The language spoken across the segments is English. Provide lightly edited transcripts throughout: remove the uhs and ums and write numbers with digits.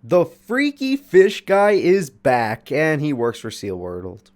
The freaky fish guy is back, and he works for SeaWorld.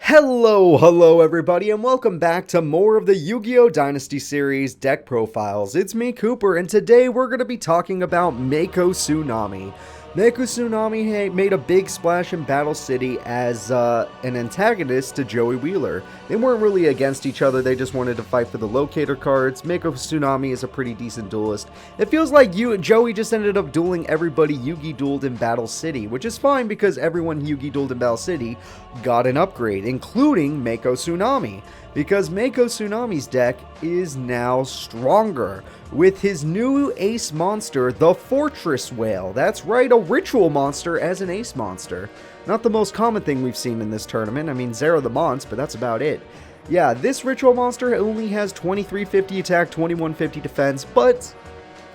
Hello everybody, and welcome back to more of the Yu-Gi-Oh! Dynasty series deck profiles. It's me, Cooper, and today we're going to be talking about Mako Tsunami. Mako Tsunami made a big splash in Battle City as an antagonist to Joey Wheeler. They weren't really against each other, they just wanted to fight for the locator cards. Mako Tsunami is a pretty decent duelist. It feels like Joey just ended up dueling everybody Yugi dueled in Battle City, which is fine because everyone Yugi dueled in Battle City got an upgrade, including Mako Tsunami. Because Mako Tsunami's deck is now stronger with his new ace monster, the Fortress Whale. That's right, a ritual monster as an ace monster. Not the most common thing we've seen in this tournament. I mean, Zero the Mons, but that's about it. Yeah, this ritual monster only has 2350 attack, 2150 defense, but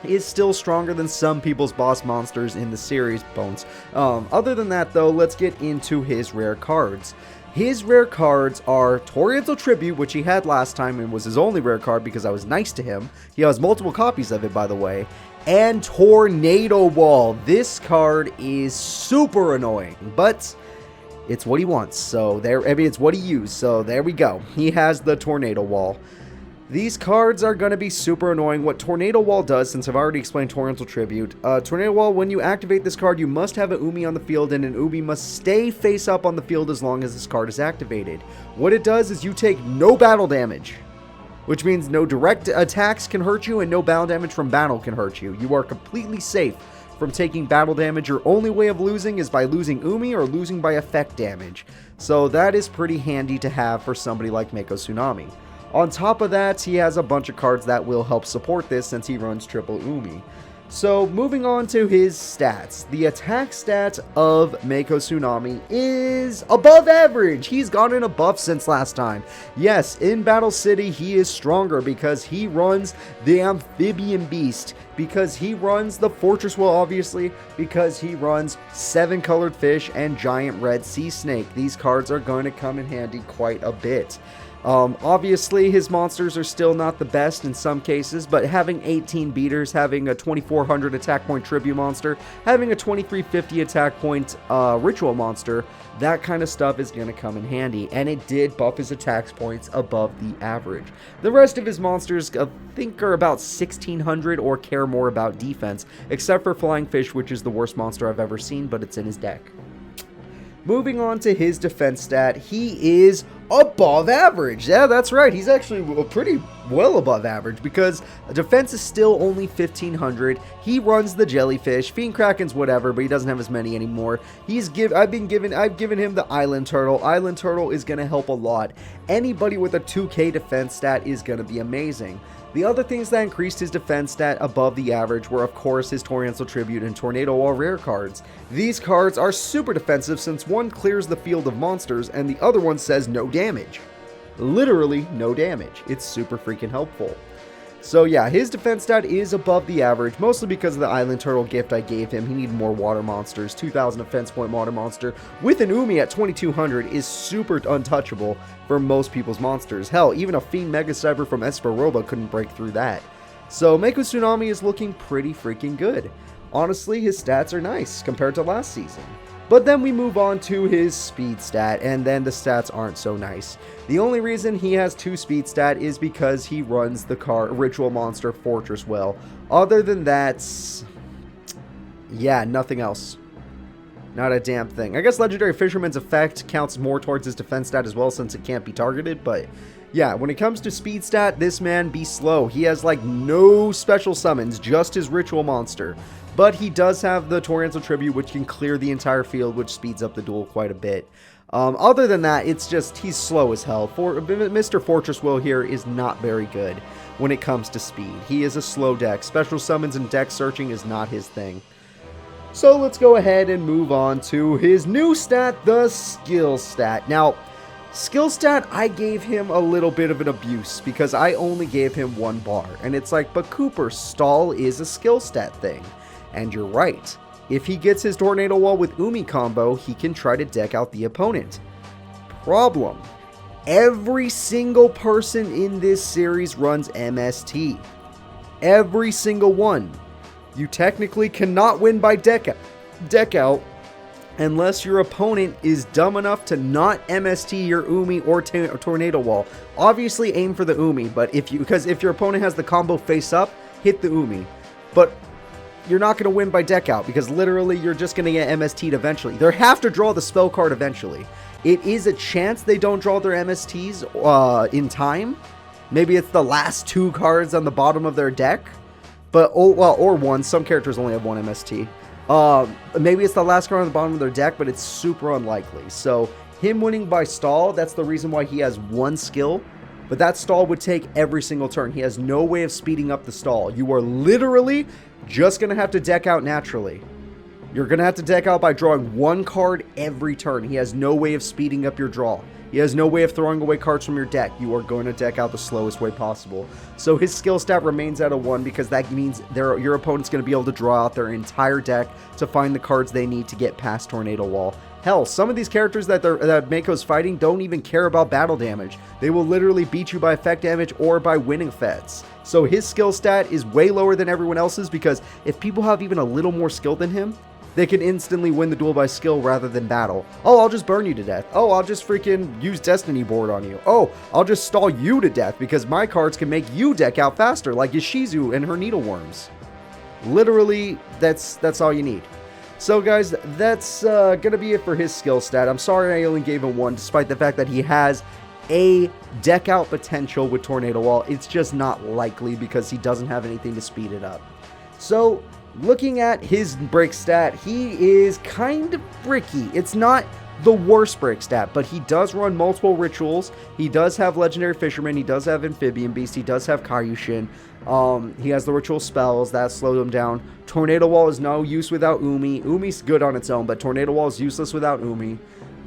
is still stronger than some people's boss monsters in the series, Bones. Other than that, though, let's get into his rare cards. His rare cards are Torrential Tribute, which he had last time and was his only rare card because I was nice to him. He has multiple copies of it, by the way. And Tornado Wall. This card is super annoying, but it's what he wants. So it's what he used. So there we go. He has the Tornado Wall. These cards are going to be super annoying. What Tornado Wall does, since I've already explained Torrential Tribute, Tornado Wall, when you activate this card, you must have an Umi on the field, and an Umi must stay face up on the field as long as this card is activated. What it does is you take no battle damage, which means no direct attacks can hurt you, and no battle damage from battle can hurt you. You are completely safe from taking battle damage. Your only way of losing is by losing Umi or losing by effect damage. So that is pretty handy to have for somebody like Mako Tsunami. On top of that, he has a bunch of cards that will help support this since he runs triple Umi. So, moving on to his stats. The attack stat of Mako Tsunami is above average. He's gotten a buff since last time. Yes, in Battle City, he is stronger because he runs the Amphibian Beast, because he runs the Fortress Whale, obviously, because he runs 7 colored fish and giant red sea snake. These cards are going to come in handy quite a bit. Obviously, his monsters are still not the best in some cases, but having 18 beaters, having a 2400 attack point tribute monster, having a 2350 attack point ritual monster, that kind of stuff is going to come in handy, and it did buff his attack points above the average. The rest of his monsters, I think, are about 1600 or care more about defense, except for Flying Fish, which is the worst monster I've ever seen, but it's in his deck. Moving on to his defense stat, he is above average. Yeah, that's right. He's actually pretty well above average because defense is still only 1500. He runs the jellyfish, Fiend Krakens, whatever, but he doesn't have as many anymore. I've given him the Island Turtle. Island Turtle is going to help a lot. Anybody with a 2k defense stat is going to be amazing. The other things that increased his defense stat above the average were, of course, his Torrential Tribute and Tornado Wall rare cards. These cards are super defensive since one clears the field of monsters and the other one says no damage. Literally no damage. It's super freaking helpful. So yeah, his defense stat is above the average, mostly because of the Island Turtle gift I gave him. He needed more water monsters. 2000 defense point water monster with an Umi at 2200 is super untouchable for most people's monsters. Hell, even a Fiend Mega Cyber from Esperoba couldn't break through that. So Mako Tsunami is looking pretty freaking good. Honestly, his stats are nice compared to last season. But then we move on to his speed stat, and then the stats aren't so nice. The only reason he has 2 speed stat is because he runs the ritual monster Fortress Whale. Other than that, yeah, nothing else. Not a damn thing. I guess Legendary Fisherman's Effect counts more towards his defense stat as well since it can't be targeted, but yeah, when it comes to speed stat, this man be slow. He has like no special summons, just his ritual monster. But he does have the Torrential Tribute, which can clear the entire field, which speeds up the duel quite a bit. Other than that, it's just, he's slow as hell. Mr. Fortress Whale here is not very good when it comes to speed. He is a slow deck. Special summons and deck searching is not his thing. So let's go ahead and move on to his new stat, the skill stat. Now, skill stat, I gave him a little bit of an abuse because I only gave him 1 bar. And it's like, but Cooper, stall is a skill stat thing. And you're right. If he gets his Tornado Wall with Umi combo, he can try to deck out the opponent. Problem: every single person in this series runs MST. Every single one. You technically cannot win by deck out unless your opponent is dumb enough to not MST your Umi or Tornado Wall. Obviously aim for the Umi, but because if your opponent has the combo face up, hit the Umi. But you're not going to win by deck out because literally you're just going to get MST'd eventually. They have to draw the spell card eventually. It is a chance they don't draw their MSTs in time. Maybe it's the last 2 cards on the bottom of their deck. But, or one. Some characters only have 1 MST. Maybe it's the last card on the bottom of their deck, but it's super unlikely. So, him winning by stall, that's the reason why he has 1 skill. But that stall would take every single turn. He has no way of speeding up the stall. You are literally just going to have to deck out naturally. You're going to have to deck out by drawing 1 card every turn. He has no way of speeding up your draw. He has no way of throwing away cards from your deck. You are going to deck out the slowest way possible. So his skill stat remains at a 1 because that means your opponent's going to be able to draw out their entire deck to find the cards they need to get past Tornado Wall. Hell, some of these characters that Mako's fighting don't even care about battle damage. They will literally beat you by effect damage or by winning effects. So his skill stat is way lower than everyone else's because if people have even a little more skill than him, they can instantly win the duel by skill rather than battle. Oh, I'll just burn you to death. Oh, I'll just freaking use Destiny Board on you. Oh, I'll just stall you to death because my cards can make you deck out faster, like Yugioh and her Needleworms. Literally, that's all you need. So guys, that's gonna be it for his skill stat. I'm sorry I only gave him 1, despite the fact that he has a deck out potential with Tornado Wall. It's just not likely because he doesn't have anything to speed it up. So, looking at his break stat, he is kind of bricky. It's not the worst break stat, but he does run multiple rituals. He does have Legendary Fisherman. He does have Amphibian Beast. He does have Kaiushin. He has the ritual spells that slow him down. Tornado Wall is no use without Umi. Umi's good on its own, but Tornado Wall is useless without Umi.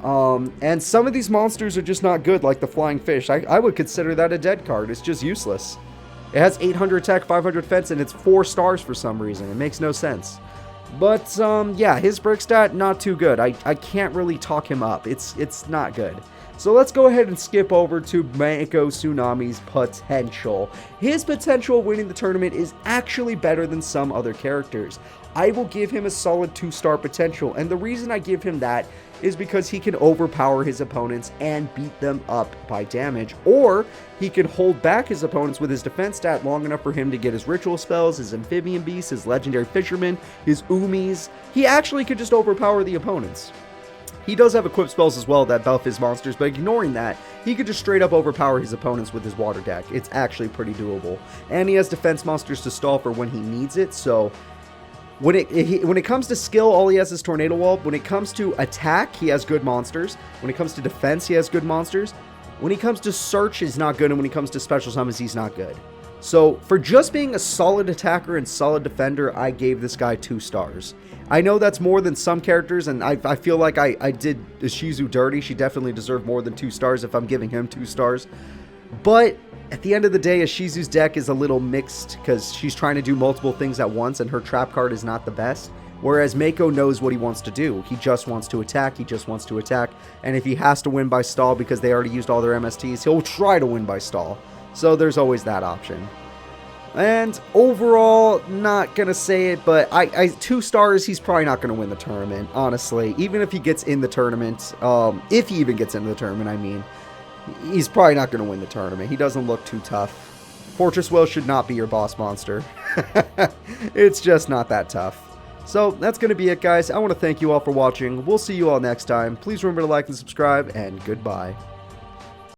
And some of these monsters are just not good, like the Flying Fish. I would consider that a dead card. It's just useless. It has 800 attack, 500 defense, and it's 4 stars for some reason. It makes no sense. But, yeah, his break stat, not too good. I can't really talk him up. It's not good. So let's go ahead and skip over to Mako Tsunami's potential. His potential winning the tournament is actually better than some other characters. I will give him a solid 2-star potential, and the reason I give him that is because he can overpower his opponents and beat them up by damage, or he can hold back his opponents with his defense stat long enough for him to get his ritual spells, his Amphibian Beast, his Legendary Fisherman, his Umis. He actually could just overpower the opponents. He does have equipped spells as well that buff his monsters, but ignoring that, he could just straight up overpower his opponents with his water deck. It's actually pretty doable. And he has defense monsters to stall for when he needs it, so when it comes to skill, all he has is Tornado Wall. When it comes to attack, he has good monsters. When it comes to defense, he has good monsters. When he comes to search, he's not good, and when he comes to special summons, he's not good. So, for just being a solid attacker and solid defender, I gave this guy 2 stars. I know that's more than some characters, and I feel like I did Shizu dirty. She definitely deserved more than 2 stars if I'm giving him 2 stars. But at the end of the day, Shizu's deck is a little mixed because she's trying to do multiple things at once, and her trap card is not the best. Whereas Mako knows what he wants to do. He just wants to attack, and if he has to win by stall because they already used all their MSTs, he'll try to win by stall. So there's always that option. And overall, not gonna say it, but 2 stars, he's probably not gonna win the tournament, honestly. Even if he gets in the tournament, if he even gets into the tournament, I mean, he's probably not gonna win the tournament. He doesn't look too tough. Fortress Will should not be your boss monster. It's just not that tough. So that's going to be it, guys. I want to thank you all for watching. We'll see you all next time. Please remember to like and subscribe, and goodbye.